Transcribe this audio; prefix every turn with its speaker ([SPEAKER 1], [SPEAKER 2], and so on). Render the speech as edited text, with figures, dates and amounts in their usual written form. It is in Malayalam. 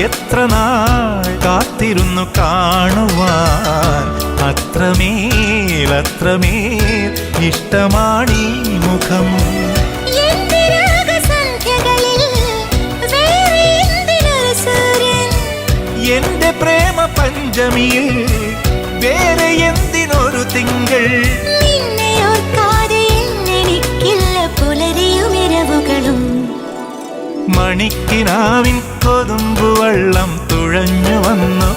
[SPEAKER 1] എത്ര നാൾ കാത്തിരുന്നു കാണുവാൻ. അത്രമേൽ അത്രമേൽ ഇഷ്ടമാണീ മുഖം. എന്റെ പ്രേമ പഞ്ചമിയിൽ വേറെ എന്തിനൊരു തിങ്കൾ. മണിക്കിനാവിൻ കൊതുമ്പുവെള്ളം തുഴഞ്ഞു വന്നു